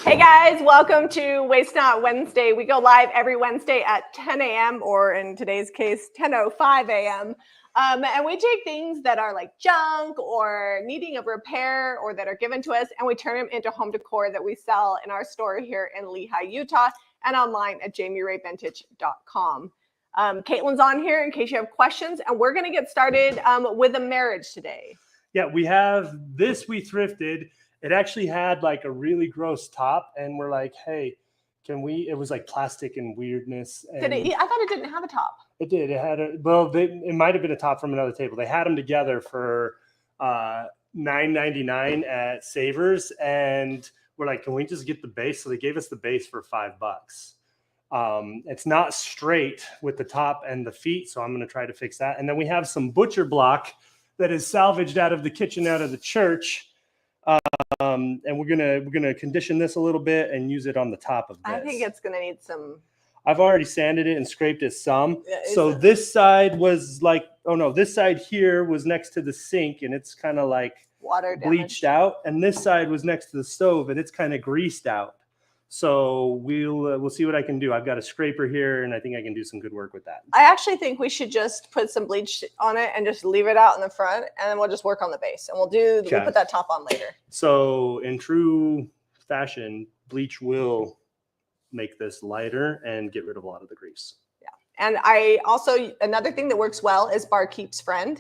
Hey guys, welcome to Waste Not Wednesday. We go live every Wednesday at 10 a.m. or in today's case, 10:05 a.m. And we take things that are like junk or needing a repair or that are given to us, and we turn them into home decor that we sell in our store here in Lehi, Utah, and online at jamirayvintage.com. Caitlin's on here in case you have questions, and we're going to get started with a marriage today. Yeah, we have this we thrifted. It actually had like a really gross top, and we're like, hey, can we? It was like plastic and weirdness. And I thought it didn't have a top. It did. It had it might have been a top from another table. They had them together for $9.99 at Savers, and we're like, can we just get the base? So they gave us the base for $5. It's not straight with the top and the feet, so I'm going to try to fix that. And then we have some butcher block that is salvaged out of the kitchen, out of the church. And we're gonna condition this a little bit and use it on the top of this. I think it's gonna need some. I've already sanded it and scraped it some. So this side was like, oh no, this side here was next to the sink and it's kind of like water bleached out, and this side was next to the stove and it's kind of greased out. So we'll see what I can do. I've got a scraper here, and I think I can do some good work with that. I actually think we should just put some bleach on it and just leave it out in the front, and then we'll just work on the base, and we'll put that top on later. So in true fashion, bleach will make this lighter and get rid of a lot of the grease. Yeah, and I also, another thing that works well is Barkeep's Friend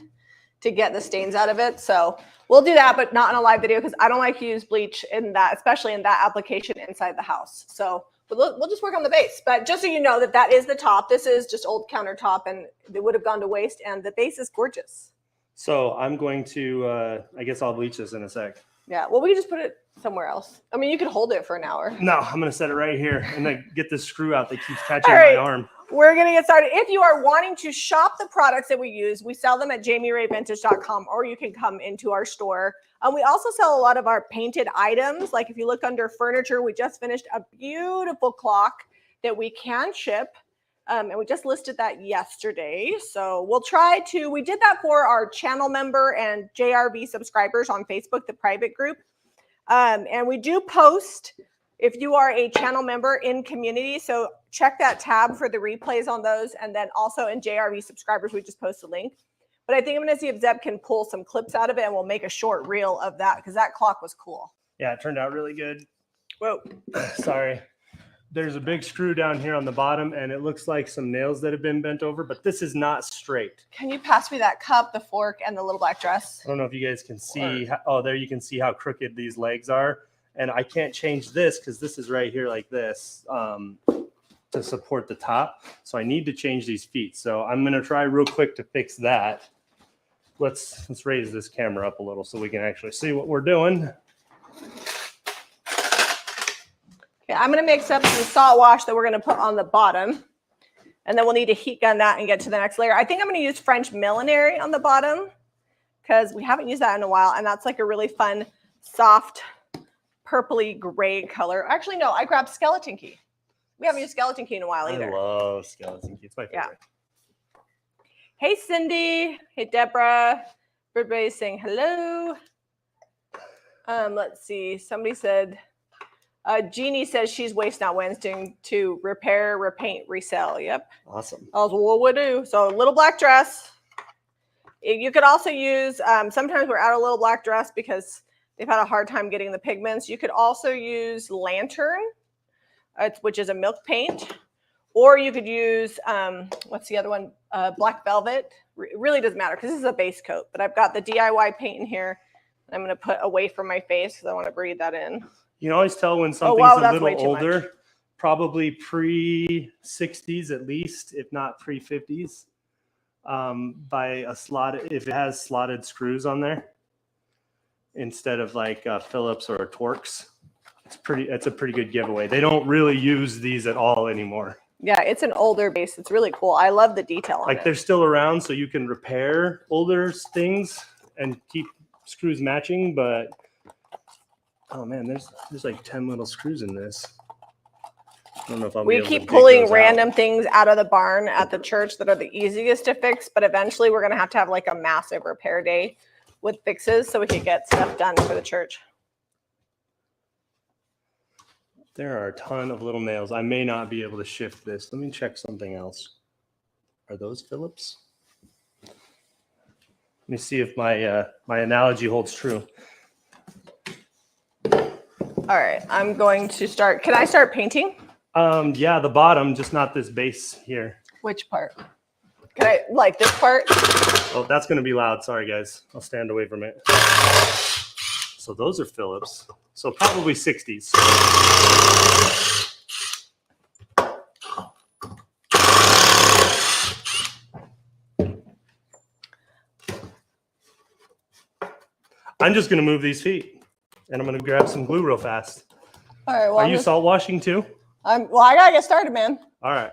to get the stains out of it. So we'll do that, but not in a live video because I don't like to use bleach in that, especially in that application inside the house. So we'll just work on the base. But just so you know that is the top. This is just old countertop, and it would have gone to waste. And the base is gorgeous. So I'm going to, I guess I'll bleach this in a sec. Yeah, well, we can just put it somewhere else. I mean, you could hold it for an hour. No, I'm going to set it right here and then get this screw out that keeps catching my arm. We're going to get started. If you are wanting to shop the products that we use, we sell them at jamirayvintage.com, or you can come into our store. We also sell a lot of our painted items. Like if you look under furniture, we just finished a beautiful clock that we can ship. And we just listed that yesterday. So we'll try to, we did that for our channel member and JRV subscribers on Facebook, the private group. And we do post if you are a channel member in community. So check that tab for the replays on those. And then also in JRV subscribers, we just post a link. But I think I'm going to see if Zeb can pull some clips out of it, and we'll make a short reel of that because that clock was cool. Yeah, it turned out really good. Whoa. Sorry. There's a big screw down here on the bottom, and it looks like some nails that have been bent over, but this is not straight. Can you pass me that cup, the fork, and the little black dress? I don't know if you guys can see. There you can see how crooked these legs are. And I can't change this because this is right here like this to support the top. So I need to change these feet. So I'm going to try real quick to fix that. Let's raise this camera up a little so we can actually see what we're doing. Okay, I'm going to mix up some salt wash that we're going to put on the bottom. And then we'll need to heat gun that and get to the next layer. I think I'm going to use French millinery on the bottom because we haven't used that in a while. And that's like a really fun, soft, purpley gray color. Actually, no, I grabbed Skeleton Key. We haven't used Skeleton Key in a while either. I love Skeleton Key. It's my favorite. Yeah. Hey, Cindy. Hey, Deborah. Everybody's saying hello. Let's see. Somebody said, Jeannie says she's Waste Not Wednesday to repair, repaint, resell. Yep. Awesome. That's what we do. So little black dress. You could also use, sometimes we're out of little black dress because they've had a hard time getting the pigments. You could also use Lantern, which is a milk paint. Or you could use, what's the other one? Black Velvet. It really doesn't matter because this is a base coat. But I've got the DIY paint in here. And I'm going to put away from my face because I want to breathe that in. You can always tell when something's a little older. Probably pre-60s at least, if not pre-50s. By a slotted, if it has slotted screws on there. Instead of like Phillips or Torx. It's a pretty good giveaway. They don't really use these at all anymore. Yeah, it's an older base. It's really cool. I love the detail on it. Like they're still around, so you can repair older things and keep screws matching. But oh man, there's like 10 little screws in this. I don't know if we keep pulling random things out of the barn at the church that are the easiest to fix, but eventually we're gonna have to have like a massive repair day with fixes so we can get stuff done for the church. There are a ton of little nails. I may not be able to shift this. Let me check something else. Are those Phillips? Let me see if my my analogy holds true. All right, I'm going to start. Can I start painting? Yeah, the bottom, just not this base here. Which part? Can I, like this part? Oh, that's going to be loud. Sorry, guys. I'll stand away from it. So those are Phillips. So probably 60s. I'm just going to move these feet, and I'm going to grab some glue real fast. All right. Well, are you salt washing too? Well, I gotta get started, man. All right.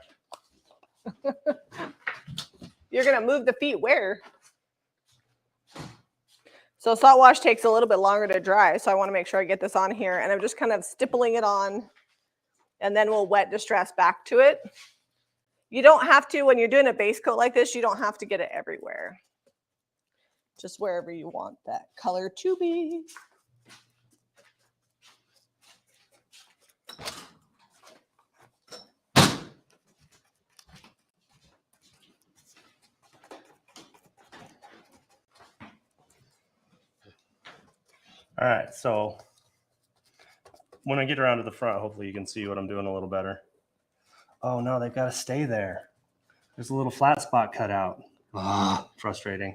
You're gonna move the feet where? So salt wash takes a little bit longer to dry, so I want to make sure I get this on here, and I'm just kind of stippling it on, and then we'll wet distress back to it. You don't have to, when you're doing a base coat like this, you don't have to get it everywhere. Just wherever you want that color to be. All right, so when I get around to the front, hopefully you can see what I'm doing a little better. Oh no, they've got to stay there. There's a little flat spot cut out. Ah, frustrating.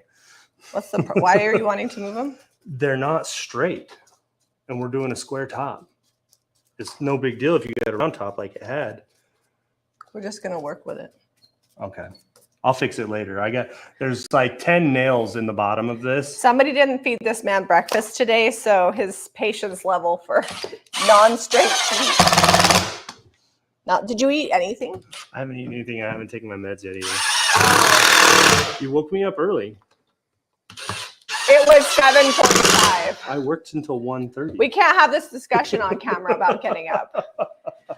What's the why are you wanting to move them? They're not straight, and we're doing a square top. It's no big deal if you get a round top like it had. We're just gonna work with it. Okay. I'll fix it later. There's like 10 nails in the bottom of this. Somebody didn't feed this man breakfast today, so his patience level for non-straight feet. Now, did you eat anything? I haven't eaten anything. I haven't taken my meds yet either. You woke me up early. It was 7:45. I worked until 1:30. We can't have this discussion on camera about getting up.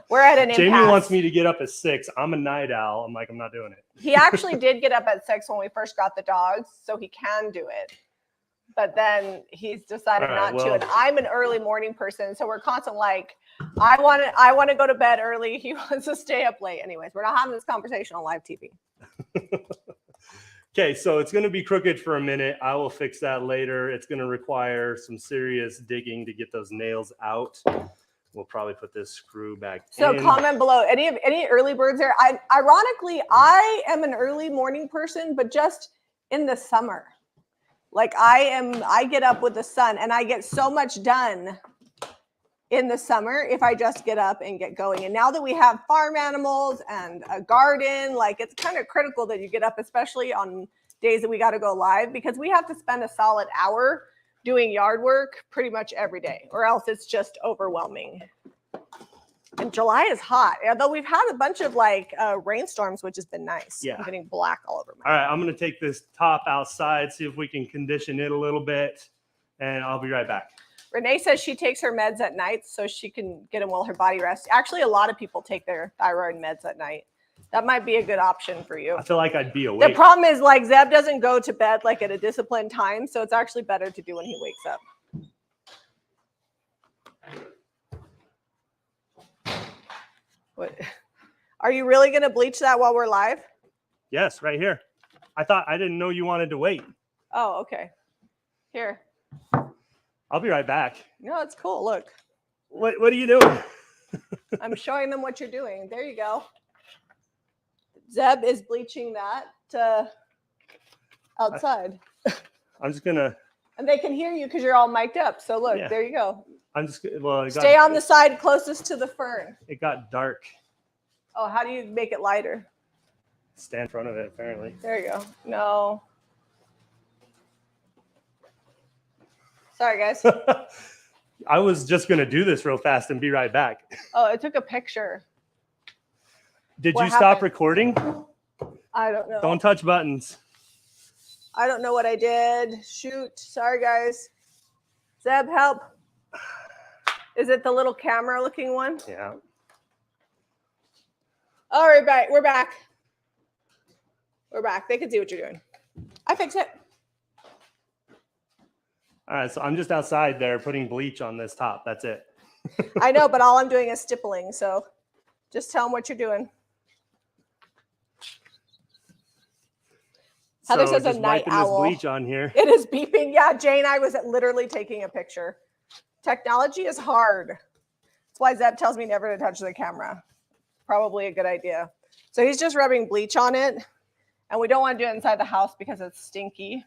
We're at an impasse. Jamie wants me to get up at 6. I'm a night owl. I'm like, I'm not doing it. He actually did get up at 6 when we first got the dogs, so he can do it. But then he's decided not to. And I'm an early morning person, so we're constantly like, I want to go to bed early. He wants to stay up late. Anyways, we're not having this conversation on live TV. Okay, so it's going to be crooked for a minute. I will fix that later. It's going to require some serious digging to get those nails out. We'll probably put this screw back in. So comment below any early birds there. Ironically, I am an early morning person, but just in the summer. Like I get up with the sun, and I get so much done in the summer if I just get up and get going. And now that we have farm animals and a garden, like it's kind of critical that you get up, especially on days that we got to go live, because we have to spend a solid hour doing yard work pretty much every day, or else it's just overwhelming. And July is hot, although we've had a bunch of like rainstorms, which has been nice. Yeah. I'm getting black all over my All right, I'm going to take this top outside, see if we can condition it a little bit, and I'll be right back. Renee says she takes her meds at night so she can get them while her body rests. Actually, a lot of people take their thyroid meds at night. That might be a good option for you. I feel like I'd be awake. The problem is, like, Zeb doesn't go to bed like at a disciplined time, so it's actually better to do when he wakes up. What? Are you really going to bleach that while we're live? Yes, right here. I didn't know you wanted to wait. Oh, okay. Here. I'll be right back. No, it's cool. Look. What are you doing? I'm showing them what you're doing. There you go. Zeb is bleaching that outside. I'm just gonna. And they can hear you because you're all mic'd up. So look, yeah. There you go. I'm just stay on the side closest to the fern. It got dark. Oh, how do you make it lighter? Stand in front of it, apparently. There you go. No. Sorry, guys. I was just gonna do this real fast and be right back. Oh, it took a picture. Did you stop recording? I don't know. Don't touch buttons. I don't know what I did. Shoot. Sorry, guys. Zeb, help. Is it the little camera looking one? Yeah. All right, back. We're back. We're back. They can see what you're doing. I fixed it. All right, so I'm just outside there putting bleach on this top. That's it. I know, but all I'm doing is stippling. So just tell them what you're doing. Heather says a just night wiping owl. this bleach on here. It is beeping. Yeah, Jane, I was literally taking a picture. Technology is hard. That's why Zeb tells me never to touch the camera. Probably a good idea. So he's just rubbing bleach on it. And we don't want to do it inside the house because it's stinky.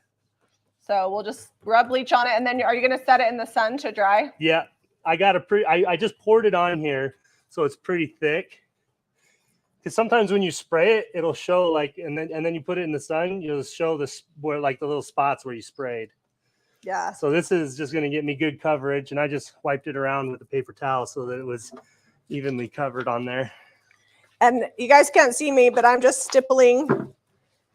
So we'll just rub bleach on it. And then are you going to set it in the sun to dry? Yeah, I got I just poured it on here, so it's pretty thick. Because sometimes when you spray it, it'll show like, and then you put it in the sun, you'll show this where like the little spots where you sprayed. Yeah. So this is just going to get me good coverage, and I just wiped it around with a paper towel so that it was evenly covered on there. And you guys can't see me, but I'm just stippling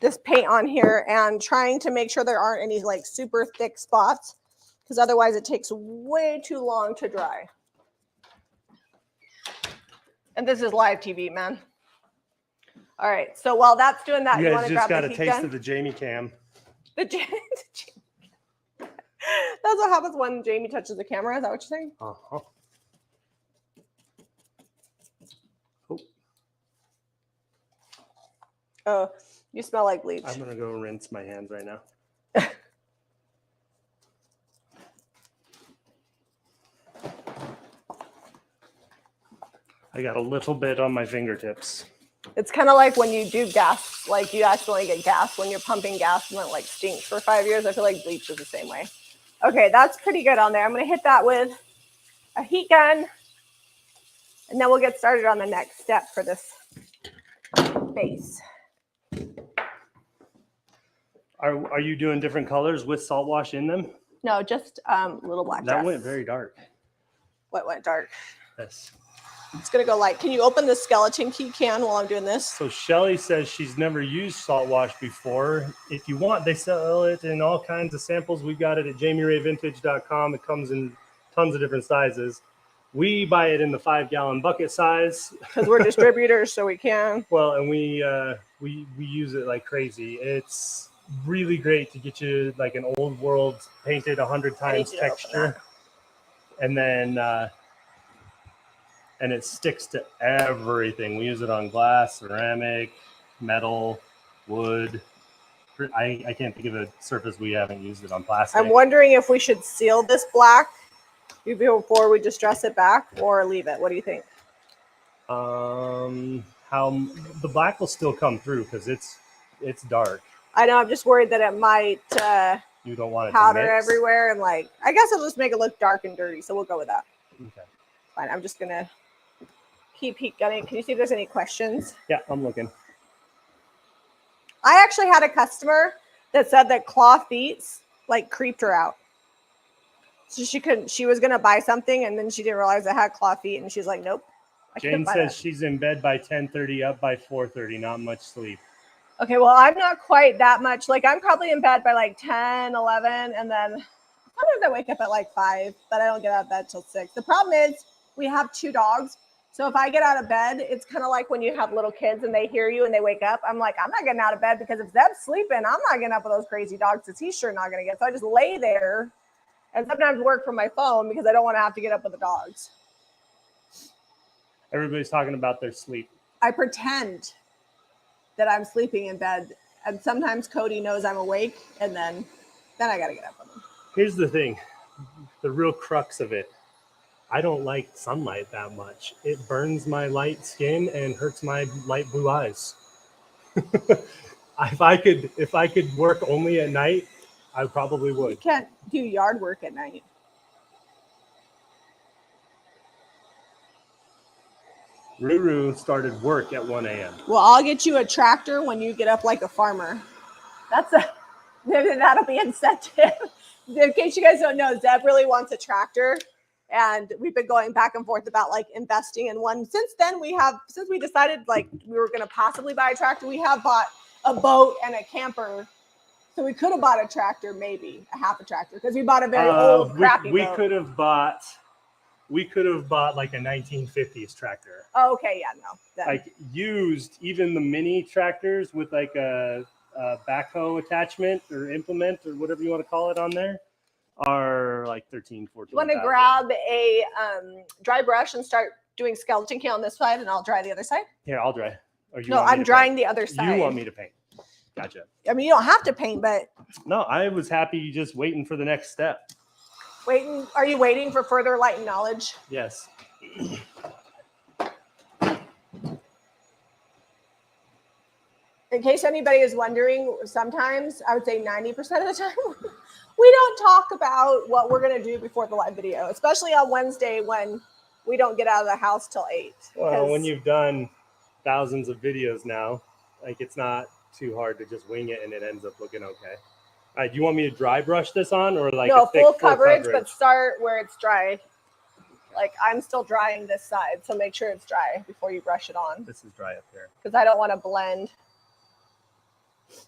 this paint on here and trying to make sure there aren't any like super thick spots, because otherwise it takes way too long to dry. And this is live TV, man. All right, so while that's doing that, You want guys to just grab got the a heat taste gun? of the Jami cam. That's what happens when Jami touches the camera. Is that what you're saying? Uh-huh. Oh, you smell like bleach. I'm gonna go rinse my hands right now. I got a little bit on my fingertips. It's kind of like when you do gas, like you accidentally get gas when you're pumping gas and it like stinks for 5 years. I feel like bleach is the same way. Okay, that's pretty good on there. I'm going to hit that with a heat gun, and then we'll get started on the next step for this base. Are you doing different colors with salt wash in them? No, just little black That dress. went very dark. What went dark? Yes. It's going to go light. Can you open the skeleton key can while I'm doing this? So Shelly says she's never used salt wash before. If you want, they sell it in all kinds of samples. We got it at JamiRayVintage.com. It comes in tons of different sizes. We buy it in the 5-gallon bucket size because we're distributors, so we can. Well, and we use it like crazy. It's really great to get you like an old world painted 100 times texture, and then and it sticks to everything. We use it on glass, ceramic, metal, wood. I can't think of a surface we haven't used it on plastic. I'm wondering if we should seal this black before we distress it back, or leave it. What do you think? How the black will still come through because it's dark. I know. I'm just worried that it might you don't want it powder to mix everywhere, and like I guess it'll just make it look dark and dirty. So we'll go with that. Okay. Fine. I'm just gonna keep heat gunning. Can you see if there's any questions? Yeah, I'm looking. I actually had a customer that said that claw feet like creeped her out. So she was gonna buy something and then she didn't realize it had claw feet, and she's like, nope. Jane says she's in bed by 10:30, up by 4:30, not much sleep. Okay, well, I'm not quite that much. Like I'm probably in bed by like 10, 11, and then sometimes I wake up at like 5, but I don't get out of bed till 6. The problem is we have 2 dogs. So if I get out of bed, it's kind of like when you have little kids and they hear you and they wake up. I'm like, I'm not getting out of bed because if Zeb's sleeping, I'm not getting up with those crazy dogs because he's sure not going to get. So I just lay there and sometimes work from my phone because I don't want to have to get up with the dogs. Everybody's talking about their sleep. I pretend that I'm sleeping in bed, and sometimes Cody knows I'm awake, and then I got to get up with him. Here's the thing, the real crux of it. I don't like sunlight that much. It burns my light skin and hurts my light blue eyes. If I could work only at night, I probably would. You can't do yard work at night. Ruru started work at 1 a.m. Well, I'll get you a tractor when you get up like a farmer. That'll be incentive. In case you guys don't know, Zeb really wants a tractor. And we've been going back and forth about like investing in one. Since we decided like we were going to possibly buy a tractor, we have bought a boat and a camper. So we could have bought a tractor, maybe a half a tractor, because we bought a very old, crappy boat. We could have bought like a 1950s tractor. Oh, okay, yeah, no. Like used even the mini tractors with like a backhoe attachment or implement or whatever you want to call it on there. are like 13, You 14. want to grab a dry brush and start doing skeleton key on this side, and I'll dry the other side? Here, I'll dry. Or you No, want me I'm to drying paint? the other side. You want me to paint. Gotcha. I mean, you don't have to paint, but No, I was happy just waiting for the next step. waiting. Are you waiting for further light and knowledge? Yes. In case anybody is wondering, sometimes I would say 90% of the time, we don't talk about what we're going to do before the live video, especially on Wednesday when we don't get out of the house till 8. Well, when you've done thousands of videos now, like it's not too hard to just wing it and it ends up looking okay. All right, do you want me to dry brush this on or like no, a thick full coverage, but start where it's dry. Like I'm still drying this side, so make sure it's dry before you brush it on. This is dry up here. Because I don't want to blend.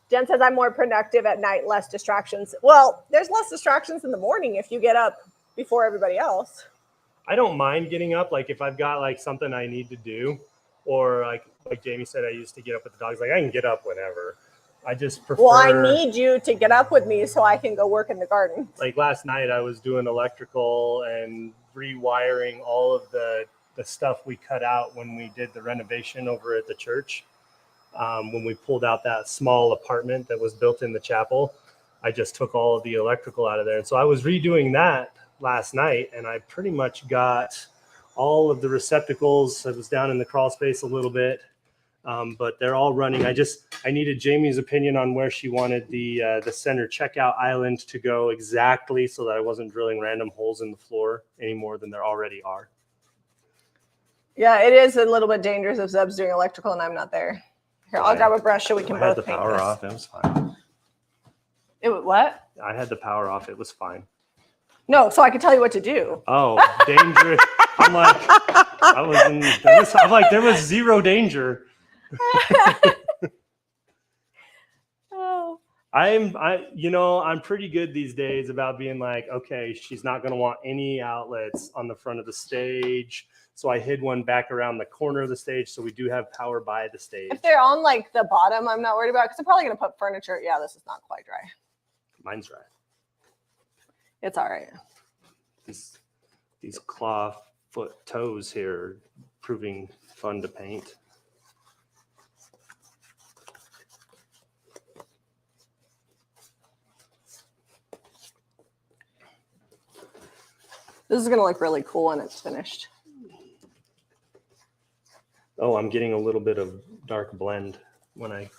Jen says I'm more productive at night, less distractions. Well, there's less distractions in the morning if you get up before everybody else. I don't mind getting up. Like if I've got like something I need to do, or like Jamie said, I used to get up with the dogs. Like I can get up whenever. I just prefer. Well, I need you to get up with me so I can go work in the garden. Like last night, I was doing electrical and rewiring all of the stuff we cut out when we did the renovation over at the church. When we pulled out that small apartment that was built in the chapel, I just took all of the electrical out of there. And so I was redoing that last night, and I pretty much got all of the receptacles. I was down in the crawl space a little bit, but they're all running. I needed Jamie's opinion on where she wanted the center checkout island to go exactly so that I wasn't drilling random holes in the floor any more than there already are. Yeah, it is a little bit dangerous if Zeb's doing electrical and I'm not there. Here, I'll grab a brush so we can both paint this. I had the power off. It was fine. It was what? I had the power off. It was fine. No, so I could tell you what to do. Oh, dangerous. I'm like, there was zero danger. Oh. I'm pretty good these days about being like, okay, she's not going to want any outlets on the front of the stage. So I hid one back around the corner of the stage. So we do have power by the stage. If they're on like the bottom, I'm not worried about because I'm probably going to put furniture. Yeah, this is not quite dry. Mine's dry. It's all right. These claw foot toes here are proving fun to paint. This is going to look really cool when it's finished. Oh, I'm getting a little bit of dark blend when I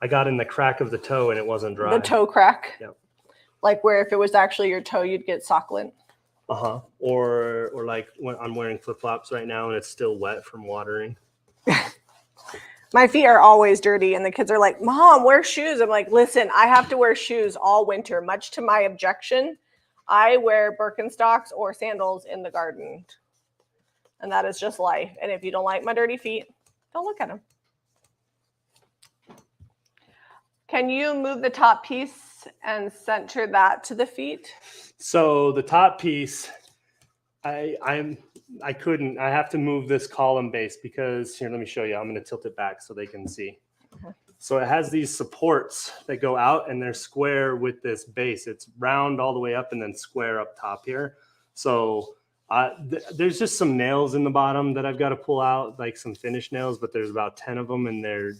got in the crack of the toe and it wasn't dry. The toe crack? Yep. Like where if it was actually your toe, you'd get succulent. Uh-huh. Or like when I'm wearing flip-flops right now and it's still wet from watering. My feet are always dirty and the kids are like, Mom, wear shoes. I'm like, listen, I have to wear shoes all winter, much to my objection. I wear Birkenstocks or sandals in the garden. And that is just life. And if you don't like my dirty feet, don't look at them. Can you move the top piece and center that to the feet? So the top piece, I couldn't. I have to move this column base because here, let me show you. I'm going to tilt it back so they can see. Okay. So it has these supports that go out and they're square with this base. It's round all the way up and then square up top here. So there's just some nails in the bottom that I've got to pull out, like some finish nails, but there's about 10 of them and they're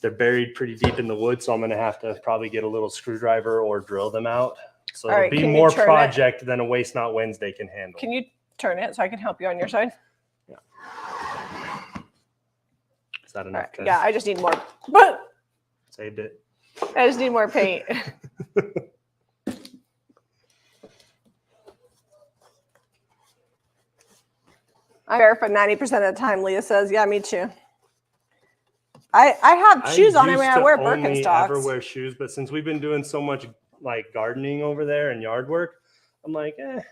buried pretty deep in the wood. So I'm going to have to probably get a little screwdriver or drill them out. So it'll be more project than a Waste Not Wednesday can handle. Can you turn it so I can help you on your side? Yeah. Is that enough? Right. Yeah, I just need more. Saved it. I just need more paint. I'm barefoot 90% of the time, Leah says. Yeah, me too. I have shoes on. I mean, I wear Birkenstocks. I never wear shoes, but since we've been doing so much like gardening over there and yard work, I'm like, I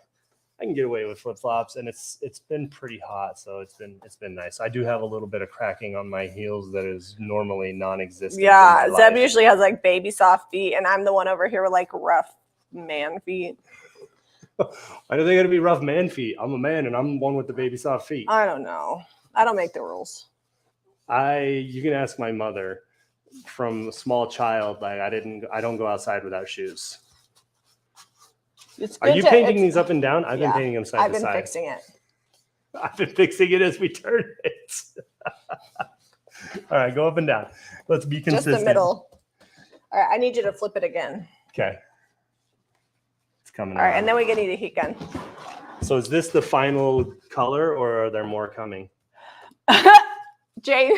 can get away with flip flops, and it's been pretty hot, so it's been nice. I do have a little bit of cracking on my heels that is normally non-existent. Yeah, Zeb usually has like baby soft feet, and I'm the one over here with like rough man feet. Why do they got to be rough man feet? I'm a man, and I'm the one with the baby soft feet. I don't know. I don't make the rules. You can ask my mother. From a small child, like I don't go outside without shoes. It's Are good you to- painting it's- these up and down? I've been Yeah, painting them side I've to been side. fixing it. I've been fixing it as we turn it. All right, go up and down. Let's be consistent. Just the middle. All right, I need you to flip it again. Okay. It's coming All right, around. and then we need a heat gun. So is this the final color or are there more coming? Jane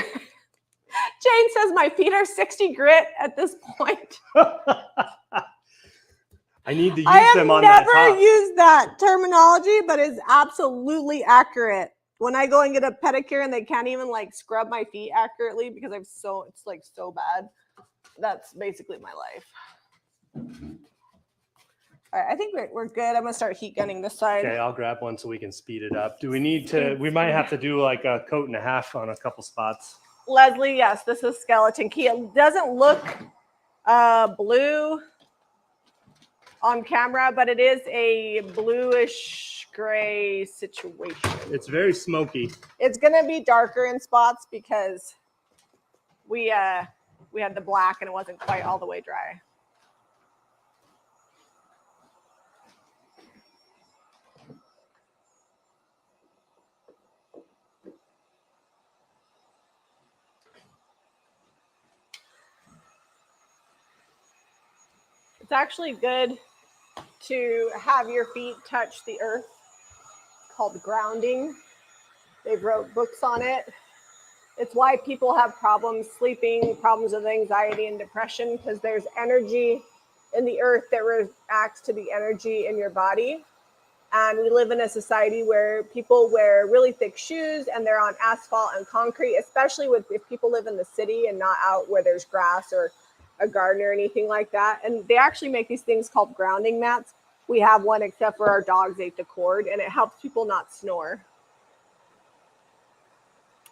says my feet are 60 grit at this point. I need to use them on that top. I have never used that terminology, but it's absolutely accurate. When I go and get a pedicure and they can't even like scrub my feet accurately because it's like so bad. That's basically my life. All right, I think we're good. I'm gonna start heat gunning this side. Okay, I'll grab one so we can speed it up. Do we need to, we might have to do like a coat and a half on a couple spots. Leslie, yes, this is Skeleton Key. It doesn't look blue on camera, but it is a bluish gray situation. It's very smoky. It's gonna be darker in spots because we had the black and it wasn't quite all the way dry. It's actually good to have your feet touch the earth. It's called grounding. They wrote books on it. It's why people have problems sleeping, problems with anxiety and depression, because there's energy in the earth that reacts to the energy in your body. And we live in a society where people wear really thick shoes and they're on asphalt and concrete, especially if people live in the city and not out where there's grass or a garden or anything like that. And they actually make these things called grounding mats. We have one, except for our dogs ate the cord, and it helps people not snore.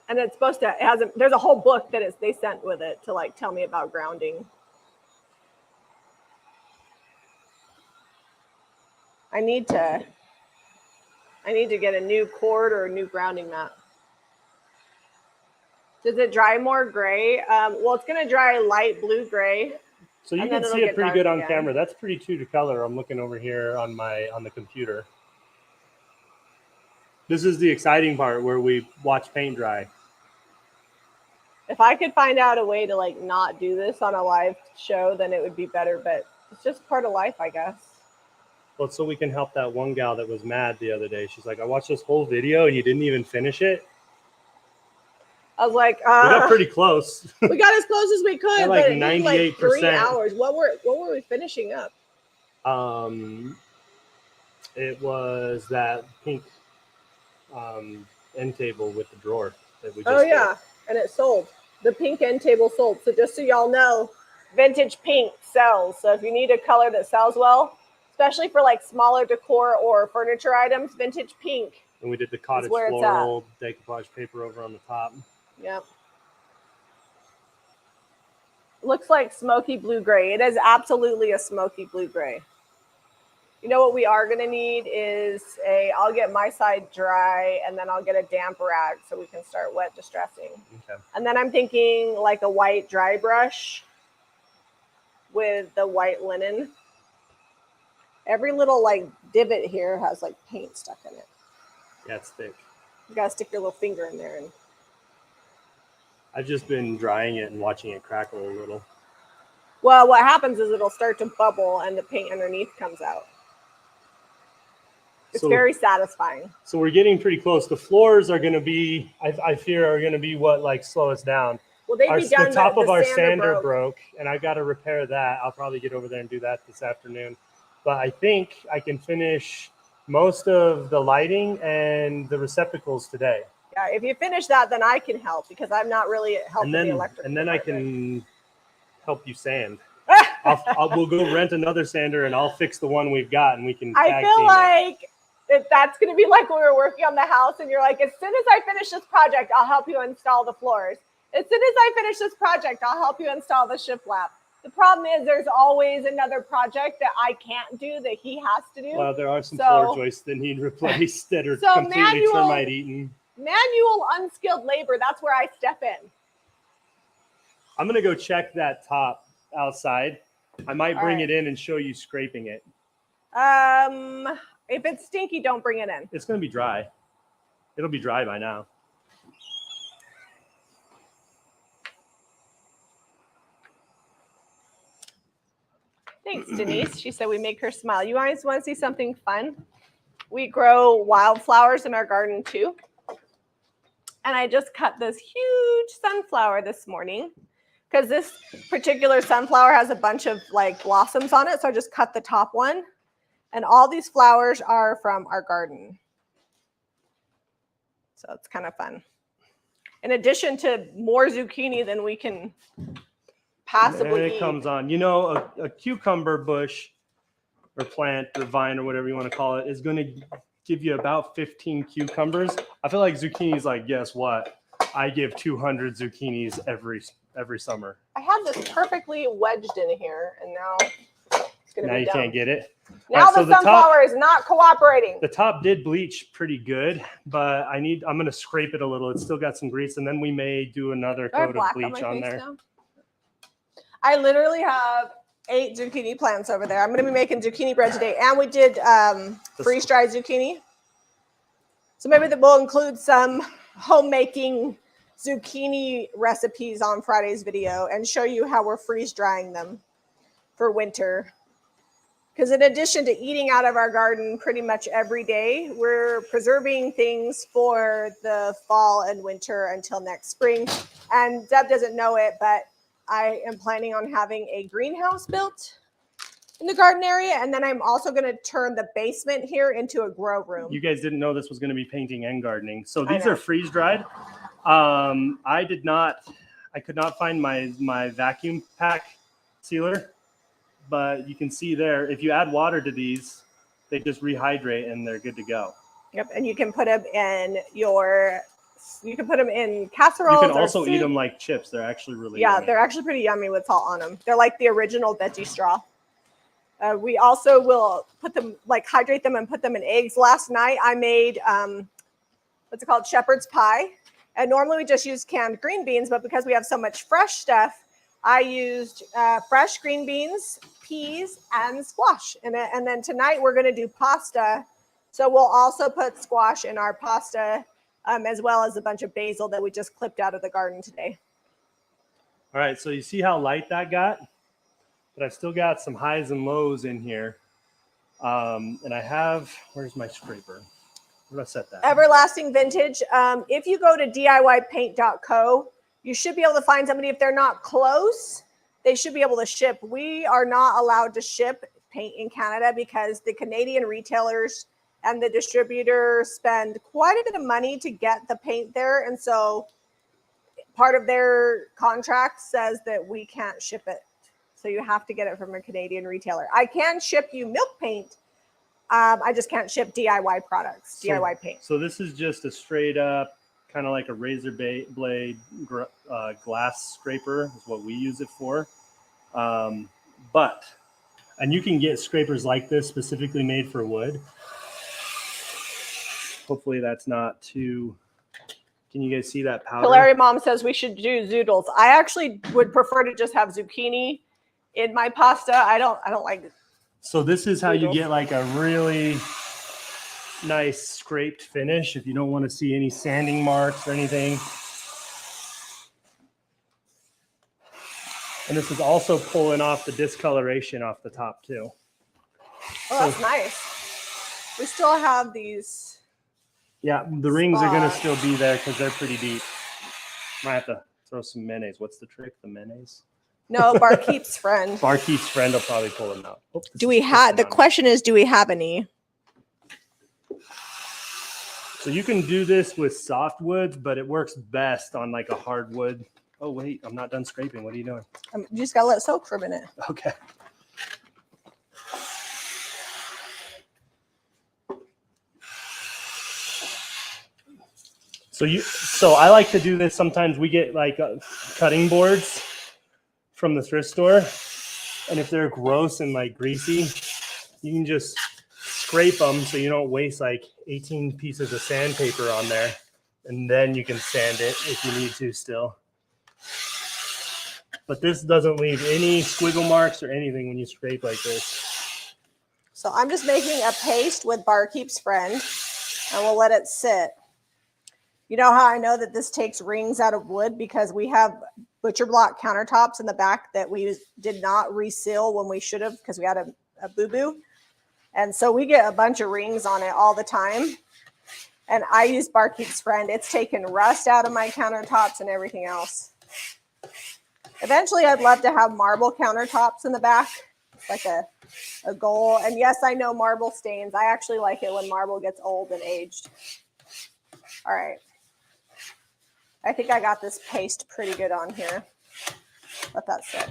And it's supposed to, there's a whole book that they sent with it to like tell me about grounding. I need to get a new cord or a new grounding mat. Does it dry more gray? Well, it's going to dry light blue gray. So you can see it pretty good on camera. That's pretty true to color. I'm looking over here on the computer. This is the exciting part where we watch paint dry. If I could find out a way to like not do this on a live show, then it would be better. But it's just part of life, I guess. Well, so we can help that one gal that was mad the other day. She's like, I watched this whole video and you didn't even finish it. I was like, we got pretty close. We got as close as we could, like but it 98%. like 3 hours. What were we finishing up? It was that pink end table with the drawer that we just did. And it sold. The pink end table sold. So just so y'all know, vintage pink sells. So if you need a color that sells well, especially for like smaller decor or furniture items, vintage pink. And we did the cottage floral decoupage paper over on the top. Yep. Looks like smoky blue gray. It is absolutely a smoky blue gray. You know what we are going to need is I'll get my side dry and then I'll get a damp rag so we can start wet distressing. Okay. And then I'm thinking like a white dry brush with the white linen. Every little like divot here has like paint stuck in it. Yeah, it's thick. You got to stick your little finger in there. And I've just been drying it and watching it crackle a little. Well, what happens is it'll start to bubble and the paint underneath comes out. It's very satisfying. So we're getting pretty close. The floors are going to be, I fear, are going to be what like slow us down. Well, they'd be done. The top of our sander broke, and I got to repair that. I'll probably get over there and do that this afternoon. But I think I can finish most of the lighting and the receptacles today. Yeah, if you finish that, then I can help because I'm not really helping the electric. And then I can help you sand. We'll go rent another sander, and I'll fix the one we've got, and we can. I feel like that's going to be like when we were working on the house, and you're like, as soon as I finish this project, I'll help you install the floors. As soon as I finish this project, I'll help you install the shiplap. The problem is there's always another project that I can't do that he has to do. Well, there are some floor joists that need replaced that are completely termite eaten. Manual, unskilled labor, that's where I step in. I'm going to go check that top outside. I might bring it in and show you scraping it. If it's stinky, don't bring it in. It's going to be dry. It'll be dry by now. Thanks, Denise. She said we make her smile. You guys want to see something fun? We grow wildflowers in our garden too. And I just cut this huge sunflower this morning because this particular sunflower has a bunch of like blossoms on it. So I just cut the top one. And all these flowers are from our garden. So it's kind of fun. In addition to more zucchini than we can possibly eat. It comes on. You know, a cucumber bush or plant or vine or whatever you want to call it is going to give you about 15 cucumbers. I feel like zucchini is like, guess what? I give 200 zucchinis every summer. I had this perfectly wedged in here, and now it's going to be Now you done. can't get it. Now right, the sunflower is not cooperating. The top did bleach pretty good, but I'm going to scrape it a little. It's still got some grease, and then we may do another coat of bleach on there. Now? I literally have 8 zucchini plants over there. I'm going to be making zucchini bread today, and we did freeze-dried zucchini. So maybe that will include some homemaking zucchini recipes on Friday's video and show you how we're freeze-drying them for winter. Because in addition to eating out of our garden pretty much every day, we're preserving things for the fall and winter until next spring. And Deb doesn't know it, but I am planning on having a greenhouse built in the garden area. And then I'm also going to turn the basement here into a grow room. You guys didn't know this was going to be painting and gardening. So these are freeze dried. I could not find my vacuum pack sealer, but you can see there, if you add water to these, they just rehydrate and they're good to go. Yep. And you can put them in casseroles. You can also eat them like chips. They're actually really yummy. They're actually pretty yummy with salt on them. They're like the original veggie straw. We also will put them, hydrate them and put them in eggs. Last night I made, what's it called? Shepherd's pie. And normally we just use canned green beans, but because we have so much fresh stuff, I used fresh green beans, peas, and squash. And then tonight we're going to do pasta. So we'll also put squash in our pasta, as well as a bunch of basil that we just clipped out of the garden today. All right, so you see how light that got? But I've still got some highs and lows in here. And I have, where's my scraper? Where did I set that? Everlasting Vintage. If you go to DIYpaint.co, you should be able to find somebody. If they're not close, they should be able to ship. We are not allowed to ship paint in Canada because the Canadian retailers and the distributor spend quite a bit of money to get the paint there. And so part of their contract says that we can't ship it. So you have to get it from a Canadian retailer. I can ship you milk paint. I just can't ship DIY products, DIY paint. So this is just a straight up, kind of like a razor blade glass scraper is what we use it for. And you can get scrapers like this specifically made for wood. Hopefully that's not too, can you guys see that powder? Hilary Mom says we should do zoodles. I actually would prefer to just have zucchini in my pasta. I don't like it. So this is how you get like a really nice scraped finish if you don't want to see any sanding marks or anything. And this is also pulling off the discoloration off the top too. Oh, that's nice. We still have these. Yeah, the rings are going to still be there because they're pretty deep. Might have to throw some mayonnaise. What's the trick? The mayonnaise? No, Barkeep's friend. Barkeep's friend will probably pull them out. Oops, do we have, the question is, do we have any? So you can do this with softwoods, but it works best on like a hardwood. Oh, wait, I'm not done scraping. What are you doing? You just got to let it soak for a minute. Okay. So I like to do this. Sometimes we get like cutting boards from the thrift store, and if they're gross and like greasy, you can just scrape them so you don't waste like 18 pieces of sandpaper on there, and then you can sand it if you need to still. But this doesn't leave any squiggle marks or anything when you scrape like this. So I'm just making a paste with Barkeep's Friend, and we'll let it sit. You know how I know that this takes rings out of wood? Because we have butcher block countertops in the back that we did not reseal when we should have, because we had a boo-boo. And so we get a bunch of rings on it all the time. And I use Barkeep's Friend. It's taken rust out of my countertops and everything else. Eventually, I'd love to have marble countertops in the back, like a goal. And yes, I know marble stains. I actually like it when marble gets old and aged. All right. I think I got this paste pretty good on here. Let that sit.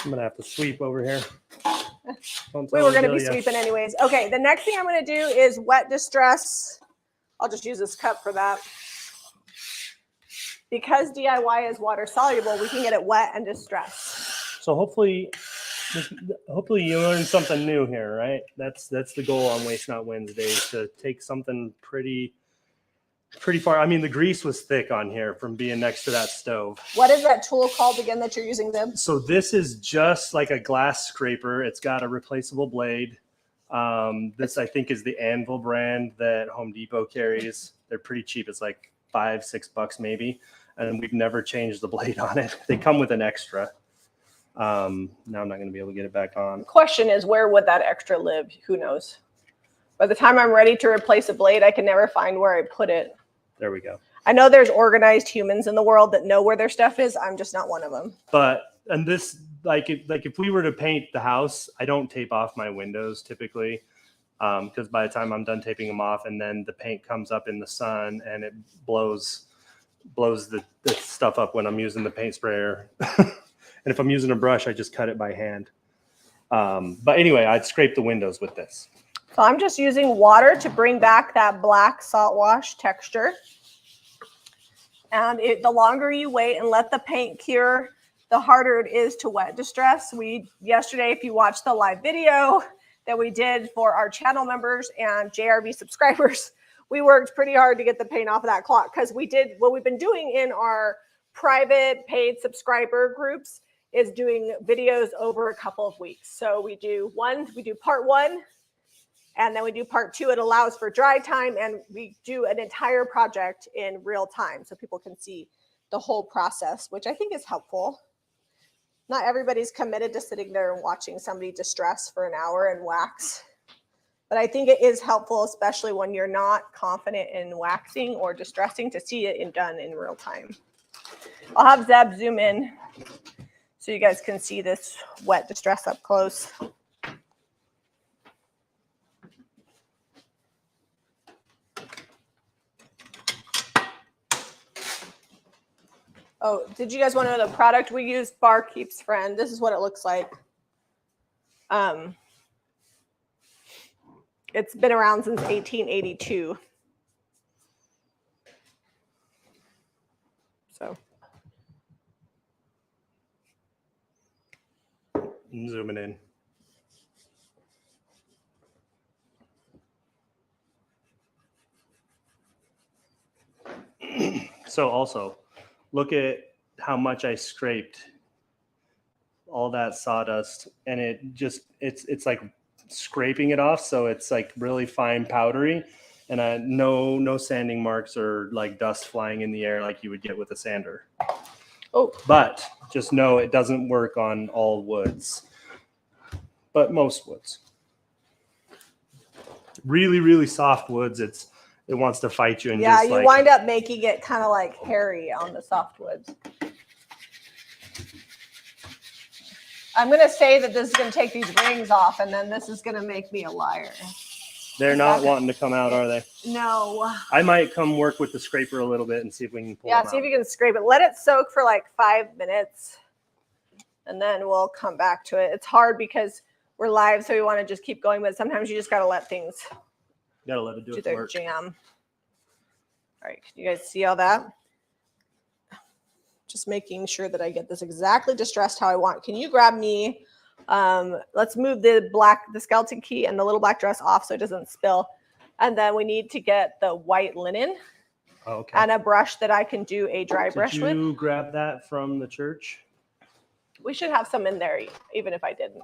I'm going to have to sweep over here. We were going to be sweeping anyways. Okay, the next thing I'm going to do is wet distress. I'll just use this cup for that. Because DIY is water soluble, we can get it wet and distressed. So hopefully you learned something new here, right? That's the goal on Waste Not Wednesdays, to take something pretty far. I mean, the grease was thick on here from being next to that stove. What is that tool called again that you're using, Zib? So this is just like a glass scraper. It's got a replaceable blade. This, I think, is the Anvil brand that Home Depot carries. They're pretty cheap. It's like $5-6 maybe. And we've never changed the blade on it. They come with an extra. Now I'm not going to be able to get it back on. The question is, where would that extra live? Who knows? By the time I'm ready to replace a blade, I can never find where I put it. There we go. I know there's organized humans in the world that know where their stuff is. I'm just not one of them. And this, like if we were to paint the house, I don't tape off my windows typically, because by the time I'm done taping them off, and then the paint comes up in the sun and it blows the stuff up when I'm using the paint sprayer. And if I'm using a brush, I just cut it by hand. But anyway, I'd scrape the windows with this. So I'm just using water to bring back that black salt wash texture. And the longer you wait and let the paint cure, the harder it is to wet distress. Yesterday, if you watched the live video that we did for our channel members and JRB subscribers, we worked pretty hard to get the paint off of that clock, because we did what we've been doing in our private paid subscriber groups is doing videos over a couple of weeks. So we do part 1, and then we do part 2. It allows for dry time, and we do an entire project in real time so people can see the whole process, which I think is helpful. Not everybody's committed to sitting there and watching somebody distress for an hour and wax. But I think it is helpful, especially when you're not confident in waxing or distressing, to see it done in real time. I'll have Zeb zoom in so you guys can see this wet distress up close. Oh, did you guys want to know the product we used? Barkeep's Friend. This is what it looks like. It's been around since 1882. So. I'm zooming in. So also, look at how much I scraped all that sawdust, and it's like scraping it off, so it's like really fine powdery, and no sanding marks or like dust flying in the air like you would get with a sander. Oh, but just know it doesn't work on all woods, but most woods. Really, really soft woods, it wants to fight you, and yeah, you wind up making it kind of like hairy on the softwoods. I'm going to say that this is going to take these rings off, and then this is going to make me a liar. They're not wanting to come out, are they? No. I might come work with the scraper a little bit and see if we can pull them out. Yeah, see if you can scrape it. Let it soak for like 5 minutes, and then we'll come back to it. It's hard because we're live, so we want to just keep going, but sometimes you just got to let things do their work. Jam. All right, can you guys see all that? Just making sure that I get this exactly distressed how I want. Can you grab me? Let's move the skeleton key and the little black dress off so it doesn't spill. And then we need to get the white linen and a brush that I can do a dry brush with. Did you grab that from the church? We should have some in there, even if I didn't.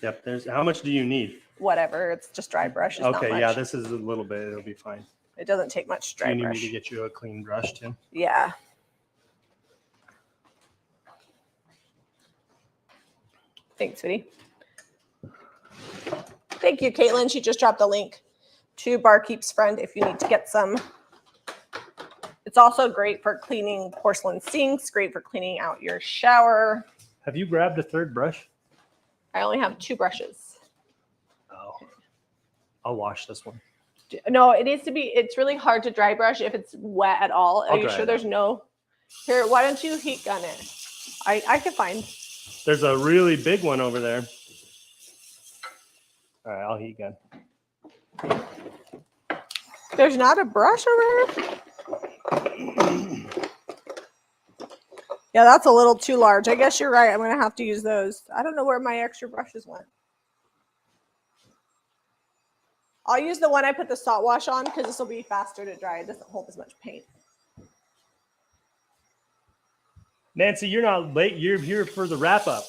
Yep. How much do you need? Whatever. It's just dry brush. It's not Okay, much. yeah, this is a little bit. It'll be fine. It doesn't take much Do dry you need brush. me to get you a clean brush, Tim? Yeah. Thanks, sweetie. Thank you, Caitlin. She just dropped a link to Barkeep's Friend if you need to get some. It's also great for cleaning porcelain sinks, great for cleaning out your shower. Have you grabbed a third brush? I only have 2 brushes. Oh, I'll wash this one. No, it needs to be, it's really hard to dry brush if it's wet at all. Are you sure there's no? Here, why don't you heat gun it? I can find. There's a really big one over there. All right, I'll heat gun. There's not a brush over here? Yeah, that's a little too large. I guess you're right. I'm going to have to use those. I don't know where my extra brushes went. I'll use the one I put the salt wash on because this will be faster to dry. It doesn't hold as much paint. Nancy, you're not late. You're here for the wrap up.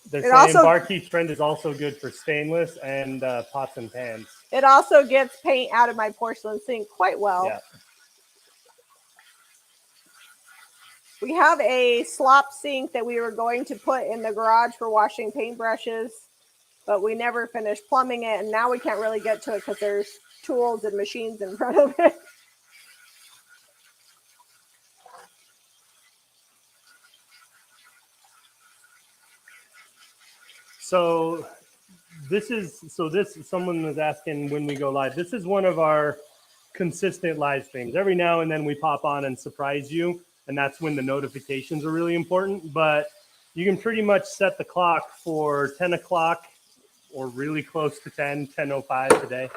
They're saying Barkeep's Friend is also good for stainless and pots and pans. It also gets paint out of my porcelain sink quite well. Yeah. We have a slop sink that we were going to put in the garage for washing paintbrushes, but we never finished plumbing it, and now we can't really get to it because there's tools and machines in front of it. So someone was asking when we go live. This is one of our consistent live streams. Every now and then we pop on and surprise you, and that's when the notifications are really important. But you can pretty much set the clock for 10 o'clock or really close to 10:05 today,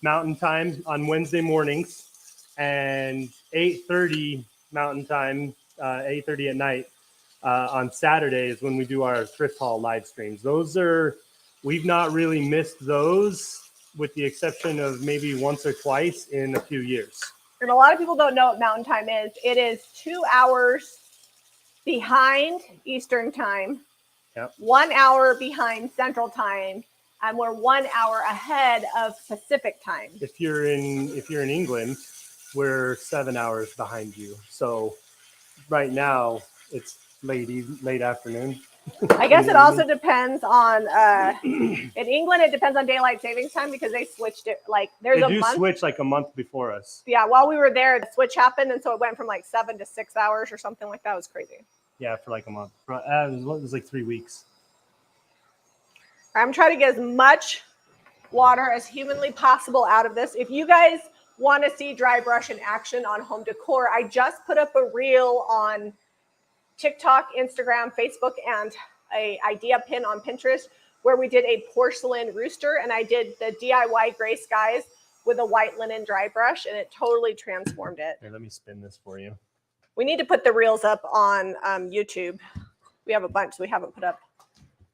Mountain Time on Wednesday mornings, and 8:30 Mountain Time, 8:30 at night. On Saturdays when we do our thrift haul live streams. We've not really missed those with the exception of maybe once or twice in a few years. And a lot of people don't know what Mountain Time is. It is 2 hours behind Eastern Time, Yep. 1 hour behind Central Time, and we're 1 hour ahead of Pacific Time. If you're in England, we're 7 hours behind you. So right now it's late afternoon. I guess it also depends on in England it depends on daylight savings time because they switched it They do switch like a month before us. Yeah, while we were there the switch happened and so it went from like 7 to 6 hours or something like that. It was crazy. Yeah, for like a month. It was like 3 weeks. I'm trying to get as much water as humanly possible out of this. If you guys want to see dry brush in action on home decor, I just put up a reel on TikTok, Instagram, Facebook, and a idea pin on Pinterest where we did a porcelain rooster, and I did the DIY gray skies with a white linen dry brush, and it totally transformed it. Here, let me spin this for you. We need to put the reels up on YouTube. We have a bunch we haven't put up.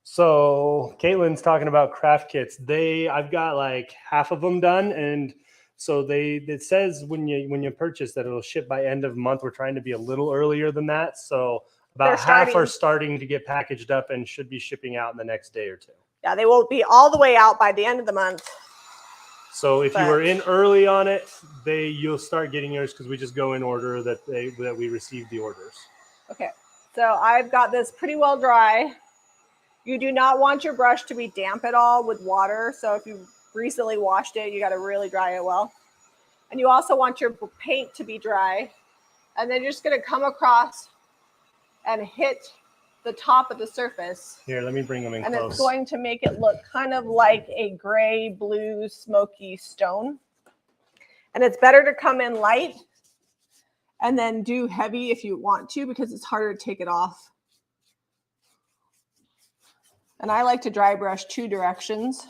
So Caitlin's talking about craft kits. I've got like half of them done, and so it says when you purchase that it'll ship by end of month. We're trying to be a little earlier than that. So about half are starting to get packaged up and should be shipping out in the next day or two. Yeah, they won't be all the way out by the end of the month. So if you were in early on it, you'll start getting yours because we just go in order that we receive the orders. Okay, so I've got this pretty well dry. You do not want your brush to be damp at all with water. So if you recently washed it, you got to really dry it well. And you also want your paint to be dry. And then you're just going to come across and hit the top of the surface. Here, let me bring them in and close. It's going to make it look kind of like a gray, blue, smoky stone. And it's better to come in light and then do heavy if you want to because it's harder to take it off. And I like to dry brush 2 directions.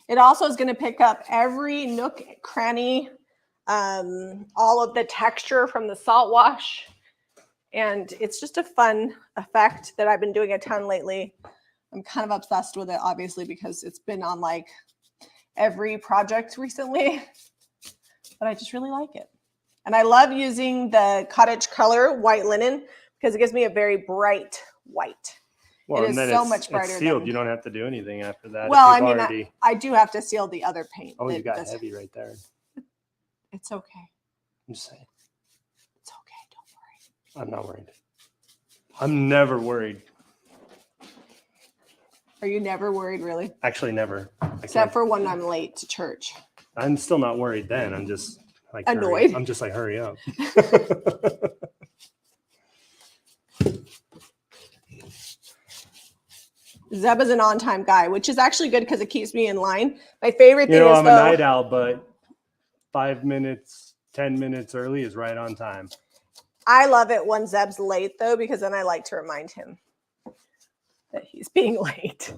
It also is going to pick up every nook, cranny, all of the texture from the salt wash. And it's just a fun effect that I've been doing a ton lately. I'm kind of obsessed with it, obviously, because it's been on like every project recently. But I just really like it. And I love using the cottage color white linen because it gives me a very bright white. Well, it and is then so much brighter. It's sealed. Than... You don't have to do anything after that. Well, if I you've mean, already... I do have to seal the other paint. Oh, you got heavy right there. It's okay. I'm just saying. It's okay. Don't worry. I'm not worried. I'm never worried. Are you never worried, really? Actually, never. Except for when I'm late to church. I'm still not worried then. I'm just like annoyed. I'm just like, hurry up. Zeb is an on-time guy, which is actually good because it keeps me in line. My favorite thing is, I'm a night owl, but 5 minutes, 10 minutes early is right on time. I love it when Zeb's late, though, because then I like to remind him that he's being late.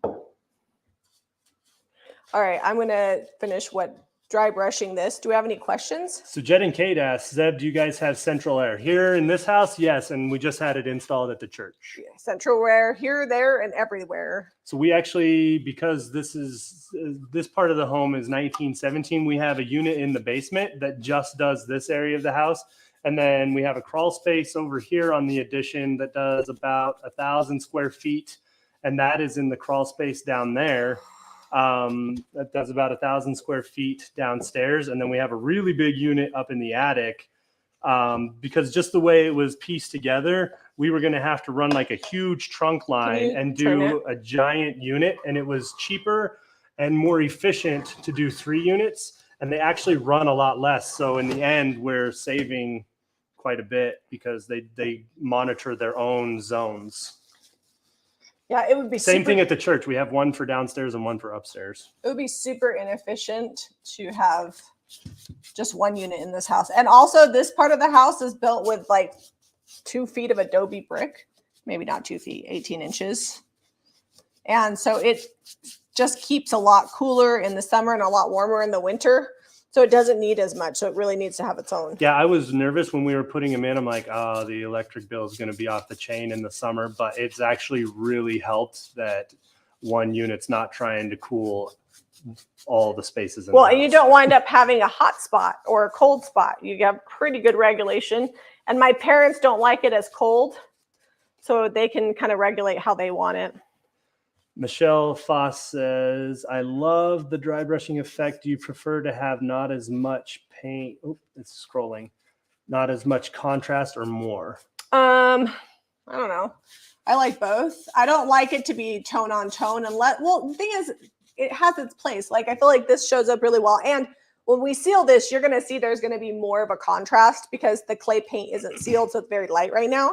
All right, I'm going to finish dry brushing this. Do we have any questions? So Jed and Kate asked, Zeb, do you guys have central air? Here in this house, yes, and we just had it installed at the church. Yeah, central air here, there, and everywhere. So we actually, because this part of the home is 1917, we have a unit in the basement that just does this area of the house. And then we have a crawl space over here on the addition that does about 1,000 square feet. And that is in the crawl space down there. That does about 1,000 square feet downstairs. And then we have a really big unit up in the attic. Because just the way it was pieced together, we were going to have to run like a huge trunk line and do a giant unit. And it was cheaper and more efficient to do 3 units. And they actually run a lot less. So in the end, we're saving quite a bit because they monitor their own zones. Yeah, it would be same thing at the church. We have one for downstairs and one for upstairs. It would be super inefficient to have just one unit in this house. And also this part of the house is built with like 2 feet of adobe brick, maybe not 2 feet, 18 inches. And so it just keeps a lot cooler in the summer and a lot warmer in the winter. So it doesn't need as much. So it really needs to have its own. Yeah, I was nervous when we were putting them in. I'm like, oh, the electric bill is going to be off the chain in the summer. But it's actually really helped that one unit's not trying to cool all the spaces. Well, and you don't wind up having a hot spot or a cold spot. You have pretty good regulation. And my parents don't like it as cold. So they can kind of regulate how they want it. Michelle Foss says, I love the dry brushing effect. Do you prefer to have not as much paint? Oh, it's scrolling. Not as much contrast or more? I don't know. I like both. I don't like it to be tone on tone well, the thing is, it has its place. Like, I feel like this shows up really well. And when we seal this, you're going to see there's going to be more of a contrast because the clay paint isn't sealed. So it's very light right now.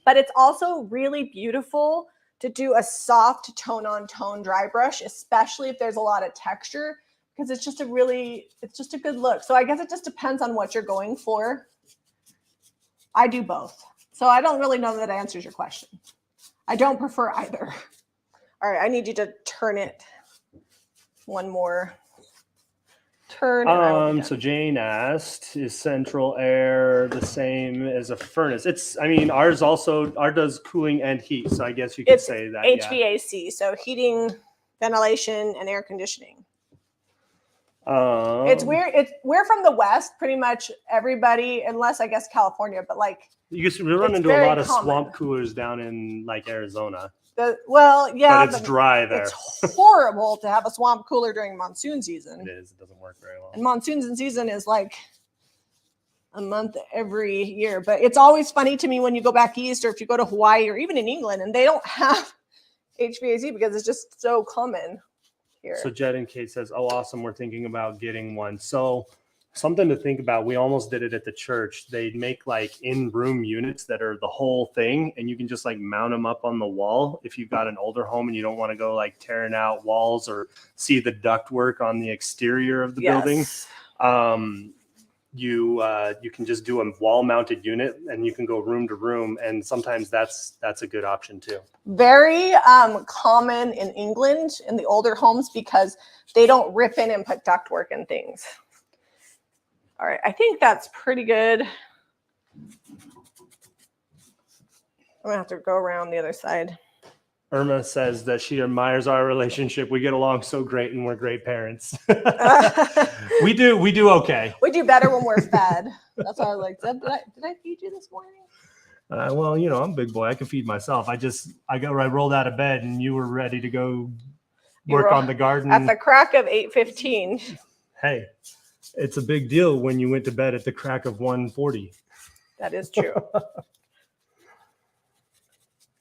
But it's also really beautiful to do a soft tone on tone dry brush, especially if there's a lot of texture, because it's just a good look. So I guess it just depends on what you're going for. I do both. So I don't really know that answers your question. I don't prefer either. All right, I need you to turn it one more turn. So Jane asked, is central air the same as a furnace? Ours does cooling and heat. So I guess you could say that. HVAC, so heating, ventilation, and air conditioning. It's weird. We're from the West, pretty much everybody, unless I guess California, but like we run into a lot of swamp coolers down in like Arizona. Yeah, but it's dry there. It's horrible to have a swamp cooler during monsoon season. It is. It doesn't work very well. And monsoon season is like a month every year. But it's always funny to me when you go back east or if you go to Hawaii or even in England and they don't have HVAC because it's just so common here. So Jed and Kate says, oh, awesome. We're thinking about getting one. So something to think about. We almost did it at the church. They make like in-room units that are the whole thing, and you can just like mount them up on the wall. If you've got an older home and you don't want to go like tearing out walls or see the ductwork on the exterior of the building, you can just do a wall-mounted unit, and you can go room to room. And sometimes that's a good option too. Very common in England in the older homes because they don't rip in and put ductwork and things. All right, I think that's pretty good. I'm gonna have to go around the other side. Irma says that she admires our relationship. We get along so great and we're great parents. We do okay. We do better when we're fed. That's why I was like, did I feed you this morning? Well, you know, I'm a big boy. I can feed myself. I rolled out of bed and you were ready to go work on the garden. At the crack of 8:15. Hey, it's a big deal when you went to bed at the crack of 1:40. That is true.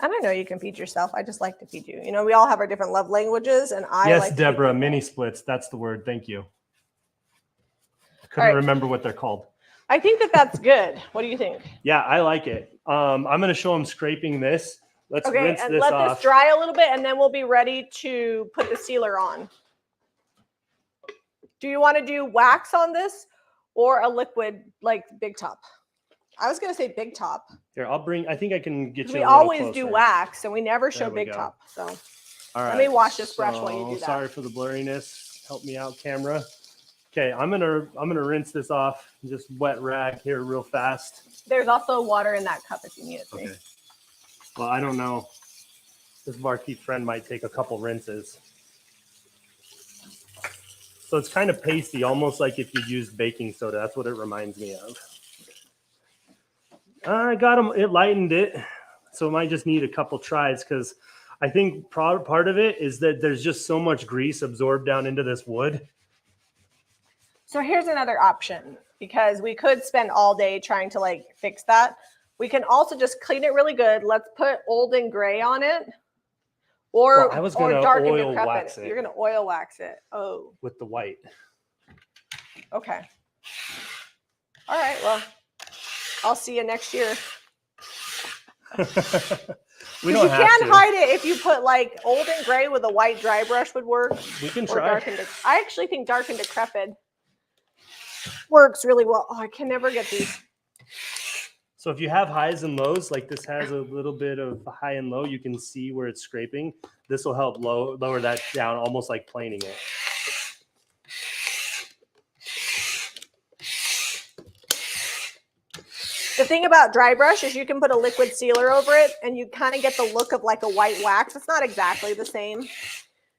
And I know you can feed yourself. I just like to feed you. You know, we all have our different love languages, and Yes, like Deborah, mini splits. That's the word. Thank you. I couldn't remember what they're called. I think that's good. What do you think? Yeah, I like it. I'm going to show them scraping this. Let's rinse and this let off. this dry a little bit, and then we'll be ready to put the sealer on. Do you want to do wax on this or a liquid like Big Top? I was going to say Big Top. Here, I think I can get you We a little always closer. do wax, and we never show Big Top. So all right. Let me wash this brush while you do that. Sorry for the blurriness. Help me out, camera. Okay, I'm gonna rinse this off. Just wet rag here real fast. There's also water in that cup if you need it. Okay. Well, I don't know. This barkeep friend might take a couple rinses. So it's kind of pasty, almost like if you used baking soda. That's what it reminds me of. I got them. It lightened it. So it might just need a couple tries because I think part of it is that there's just so much grease absorbed down into this wood. So here's another option, because we could spend all day trying to like fix that. We can also just clean it really good. Let's put old and gray on it. Or I was going to oil wax it. You're going to oil wax it. Oh. With the white. Okay. All right. Well, I'll see you next year. We don't have can't to. hide it if you put like old and gray with a white dry brush would work. We can try. I actually think dark and decrepit works really well. Oh, I can never get these. So if you have highs and lows, like this has a little bit of high and low, you can see where it's scraping. This will help lower that down, almost like planing it. The thing about dry brush is you can put a liquid sealer over it and you kind of get the look of like a white wax. It's not exactly the same.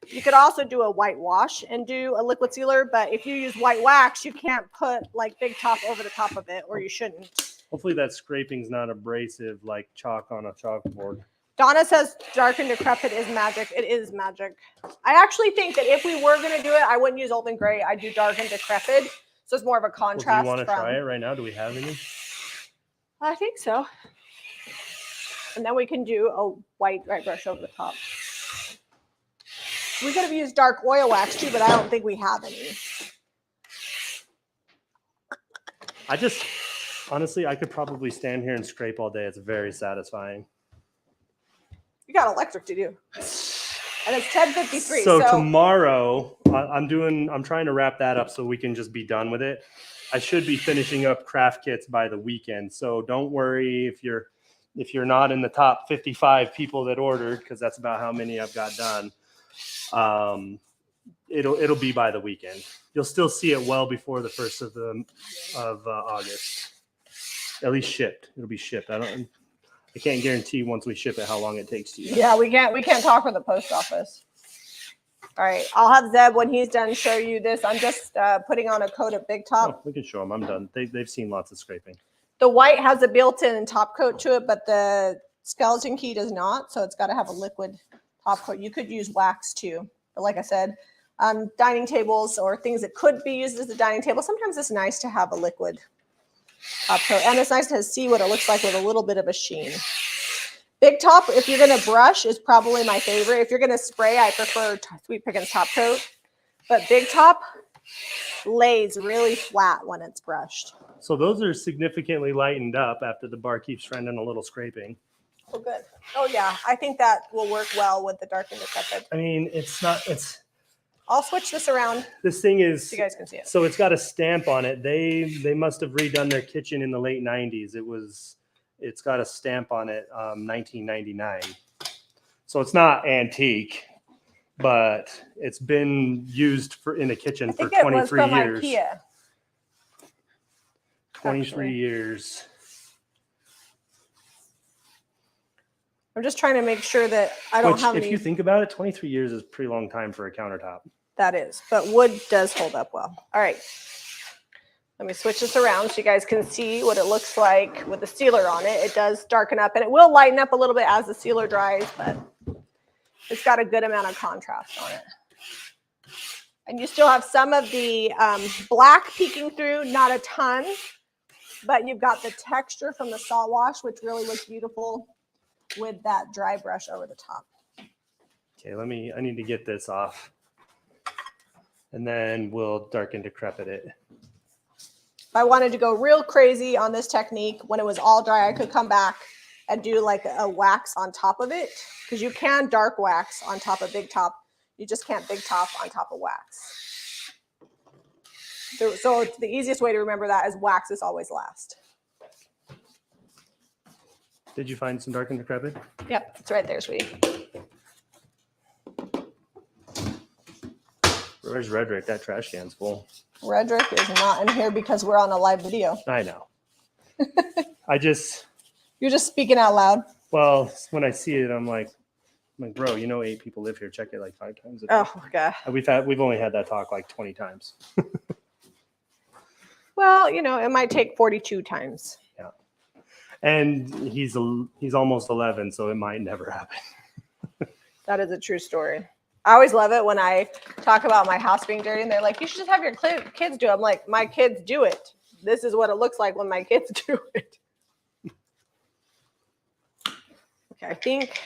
You could also do a white wash and do a liquid sealer, but if you use white wax, you can't put like Big Top over the top of it, or you shouldn't. Hopefully that scraping's not abrasive like chalk on a chalkboard. Donna says dark and decrepit is magic. It is magic. I actually think that if we were going to do it, I wouldn't use old and gray. I'd do dark and decrepit. So it's more of a contrast. Well, do you want to try it right now? Do we have any? I think so. And then we can do a white dry brush over the top. We could have used dark oil wax too, but I don't think we have any. Honestly, I could probably stand here and scrape all day. It's very satisfying. You got electric to do. And it's 10:53. So tomorrow, I'm trying to wrap that up so we can just be done with it. I should be finishing up craft kits by the weekend. So don't worry if you're not in the top 55 people that ordered, because that's about how many I've got done. It'll be by the weekend. You'll still see it well before the 1st of August. At least shipped. It'll be shipped. I can't guarantee once we ship it how long it takes to you. Yeah, we can't talk with the post office. All right, I'll have Zeb when he's done show you this. I'm just putting on a coat of Big Top. Oh, we can show them. I'm done. They've seen lots of scraping. The white has a built-in top coat to it, but the skeleton key does not. So it's got to have a liquid top coat. You could use wax too, but like I said, dining tables or things that could be used as a dining table, sometimes it's nice to have a liquid top coat, and it's nice to see what it looks like with a little bit of a sheen. Big Top, if you're going to brush, is probably my favorite. If you're going to spray, I prefer Sweet Pickins Top Coat. But Big Top lays really flat when it's brushed. So those are significantly lightened up after the barkeep's friend and a little scraping. Oh, good. Oh, yeah. I think that will work well with the dark and decrepit. I mean, I'll switch this around. This thing is, so you guys can see it. So it's got a stamp on it. They must have redone their kitchen in the late 90s. It's got a stamp on it, 1999. So it's not antique, but it's been used in the kitchen for 23 years. IKEA. 23 years. I'm just trying to make sure that I don't have if any. you think about it, 23 years is a pretty long time for a countertop. That is, but wood does hold up well. All right. Let me switch this around so you guys can see what it looks like with the sealer on it. It does darken up and it will lighten up a little bit as the sealer dries, but it's got a good amount of contrast on it. And you still have some of the black peeking through, not a ton, but you've got the texture from the salt wash, which really looks beautiful with that dry brush over the top. Okay, I need to get this off. And then we'll darken decrepit it. If I wanted to go real crazy on this technique, when it was all dry, I could come back and do like a wax on top of it, because you can dark wax on top of big top. You just can't big top on top of wax. So the easiest way to remember that is wax is always last. Did you find some dark and decrepit? Yep, it's right there, sweetie. Where's Redrick? That trash can's full. Redrick is not in here because we're on a live video. I know. You're just speaking out loud. Well, when I see it, I'm like, bro, 8 people live here. Check it like 5 times a day. Oh god. We've only had that talk like 20 times. Well, it might take 42 times. Yeah. And he's almost 11, so it might never happen. That is a true story. I always love it when I talk about my house being dirty and they're like, you should just have your kids do it. I'm like, my kids do it. This is what it looks like when my kids do it. Okay, I think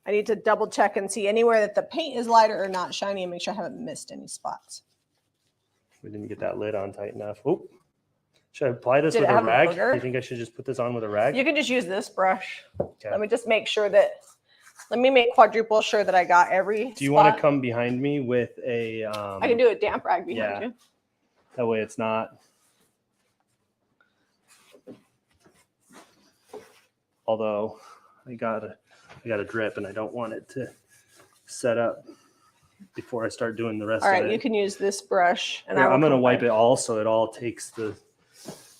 I need to double check and see anywhere that the paint is lighter or not shiny and make sure I haven't missed any spots. We didn't get that lid on tight enough. Oh, should I apply this Did with it a have a rag? booger? Do you think I should just put this on with a rag? You can just use this brush. Okay. Let me just make sure that, let me make quadruple sure that I got every Do you spot. want to come behind me with a... I can do a damp rag behind you. That way it's not... Although I got a drip and I don't want it to set up before I start doing the rest All of right, it. you can use this brush. And I'm going to wipe it all so it all takes the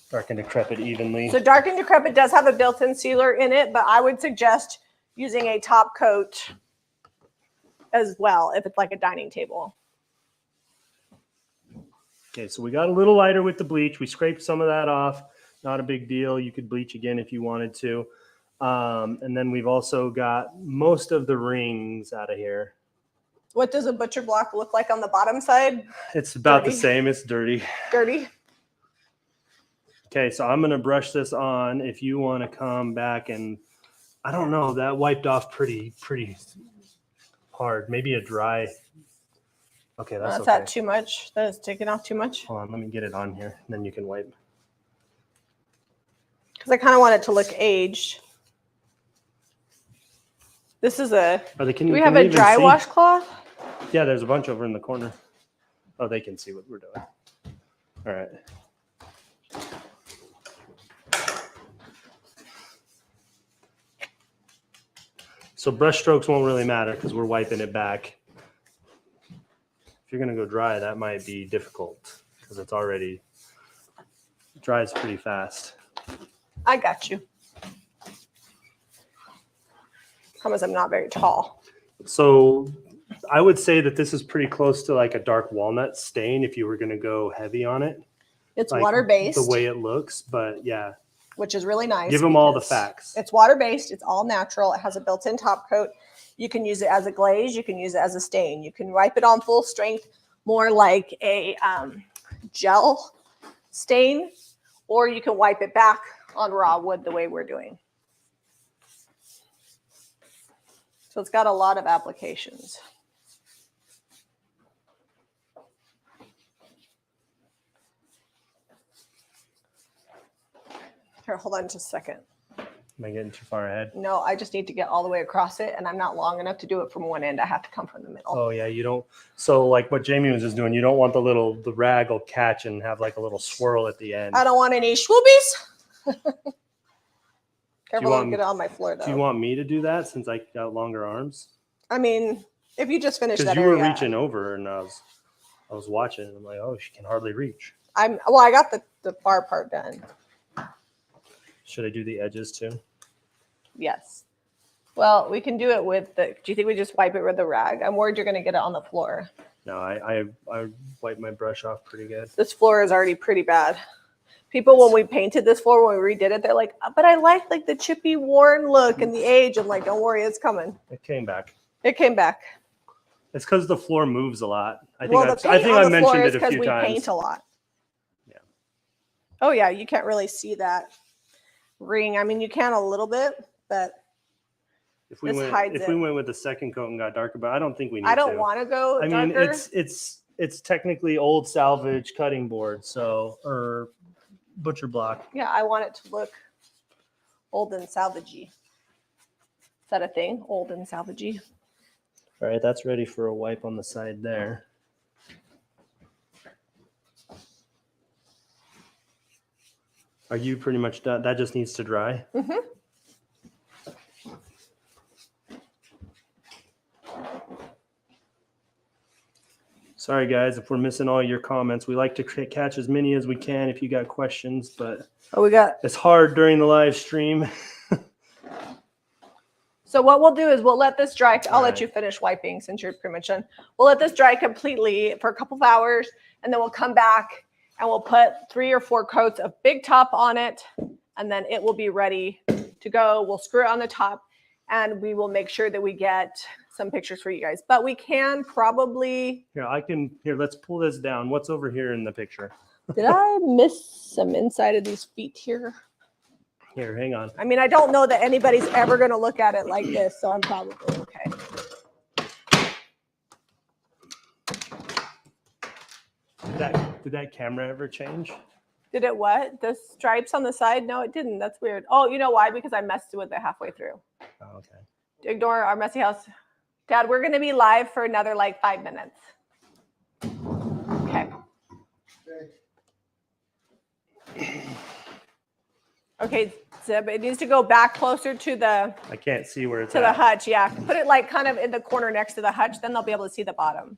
dark and decrepit evenly. So dark and decrepit does have a built-in sealer in it, but I would suggest using a top coat as well if it's like a dining table. Okay, so we got a little lighter with the bleach. We scraped some of that off. Not a big deal. You could bleach again if you wanted to. And then we've also got most of the rings out of here. What does a butcher block look like on the bottom side? It's about Dirty. the same. It's dirty. Dirty. Okay, so I'm going to brush this on. If you want to come back and, I don't know, that wiped off pretty hard. Maybe a dry. Okay, that's okay. That too much? That is taking off too much? Hold on, let me get it on here, and then you can wipe. Because I kind of want it to look aged. This is do we have a dry washcloth? Yeah, there's a bunch over in the corner. Oh, they can see what we're doing. All right. So brush strokes won't really matter because we're wiping it back. If you're going to go dry, that might be difficult because it dries pretty fast. I got you. Promise I'm not very tall. So I would say that this is pretty close to like a dark walnut stain if you were going to go heavy on it. It's like water-based. The way it looks, but yeah. Which is really nice. Give them all the facts. It's water-based. It's all natural. It has a built-in top coat. You can use it as a glaze. You can use it as a stain. You can wipe it on full strength, more like a gel stain, or you can wipe it back on raw wood the way we're doing. So it's got a lot of applications. Here, hold on just a second. Am I getting too far ahead? No, I just need to get all the way across it, and I'm not long enough to do it from one end. I have to come from the middle. Oh yeah, you don't. So like what Jami was just doing, you don't want the rag will catch and have like a little swirl at the end. I don't want any swoobies. Careful, don't get it on my floor though. Do you want me to do that since I got longer arms? I mean, if you just finished that Because you were area, reaching over and I was watching and I'm like, oh, she can hardly reach. I got the far part done. Should I do the edges too? Yes. Well, we can do it with the. Do you think we just wipe it with a rag? I'm worried you're going to get it on the floor. No, I wipe my brush off pretty good. This floor is already pretty bad. People, when we painted this floor, when we redid it, they're like, but I like the chippy, worn look and the age. I'm like, don't worry, it's coming. It came back. It came back. It's because the floor moves a lot. I think Well, I mentioned it a few we times. paint a lot. Yeah. Oh yeah, you can't really see that ring. I mean, you can a little bit, but if we went with the second coat and got darker, but I don't think we need to. I don't want to go darker. I mean, it's technically old salvage cutting board, so or butcher block. Yeah, I want it to look old and salvagey. Is that a thing? Old and salvagey. All right, that's ready for a wipe on the side there. Are you pretty much done? That just needs to dry. Mm-hmm. Sorry, guys, if we're missing all your comments. We like to catch as many as we can if you got questions, but it's hard during the live stream. So what we'll do is we'll let this dry. I'll let you finish wiping since you're pretty much done. We'll let this dry completely for a couple of hours, and then we'll come back and we'll put 3 or 4 coats of big top on it, and then it will be ready to go. We'll screw it on the top, and we will make sure that we get some pictures for you guys. But we can probably... Here, let's pull this down. What's over here in the picture? Did I miss some inside of these feet here? Here, hang on. I mean, I don't know that anybody's ever going to look at it like this, so I'm probably okay. Did that camera ever change? Did it what? The stripes on the side? No, it didn't. That's weird. Oh, you know why? Because I messed with it halfway through. Oh, okay. Ignore our messy house. Dad, we're going to be live for another 5 minutes. Okay. Okay, Zib, it needs to go back closer to the... I can't see where it's to the hutch, yeah. Put it kind of in the corner next to the hutch, then they'll be able to see the bottom.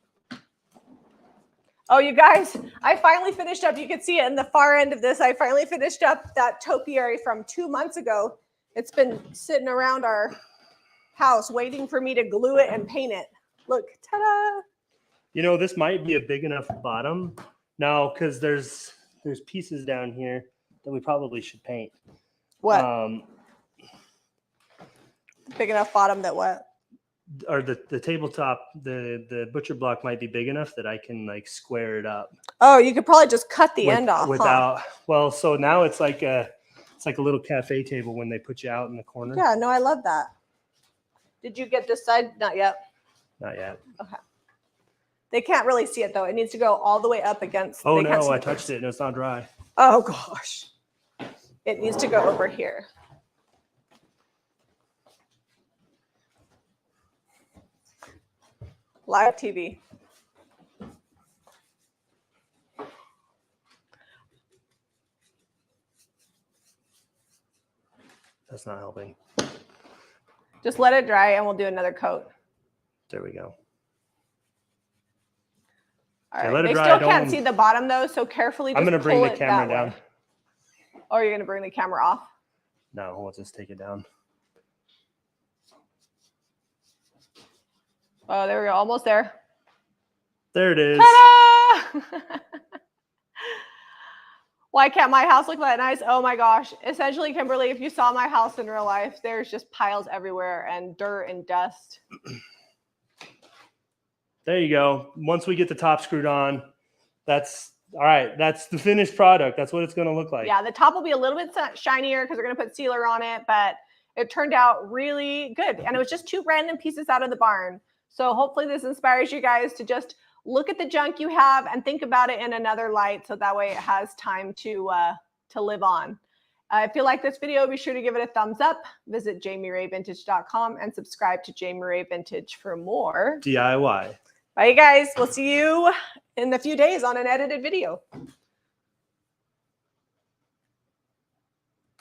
Oh, you guys, I finally finished up. You can see it in the far end of this. I finally finished up that topiary from 2 months ago. It's been sitting around our house waiting for me to glue it and paint it. Look, ta-da! You know, this might be a big enough bottom now because there's pieces down here that we probably should paint. What? Big enough bottom that what? Or the tabletop, the butcher block might be big enough that I can square it up. Oh, you could probably just cut the end off. Without, well, so now it's like a little cafe table when they put you out in the corner. Yeah, no, I love that. Did you get this side? Not yet. Not yet. Okay. They can't really see it though. It needs to go all the way up against. Oh no, I touched it and it's not dry. Oh gosh. It needs to go over here. Live TV. That's not helping. Just let it dry and we'll do another coat. There we go. All right. They still can't see the bottom though, so carefully just I'm going to bring the pull it camera that down. way. Oh, you're going to bring the camera off? No, we'll just take it down. Oh, there we go. Almost there. There it is. Ta-da! Why can't my house look that nice? Oh my gosh. Essentially, Kimberly, if you saw my house in real life, there's just piles everywhere and dirt and dust. There you go. Once we get the top screwed on, that's all right. That's the finished product. That's what it's going to look like. Yeah, the top will be a little bit shinier because we're going to put sealer on it, but it turned out really good. And it was just 2 random pieces out of the barn. So hopefully this inspires you guys to just look at the junk you have and think about it in another light, so that way it has time to live on. If you like this video, be sure to give it a thumbs up. Visit JamiRayVintage.com and subscribe to Jami Ray Vintage for more DIY. Bye, you guys. We'll see you in a few days on an edited video.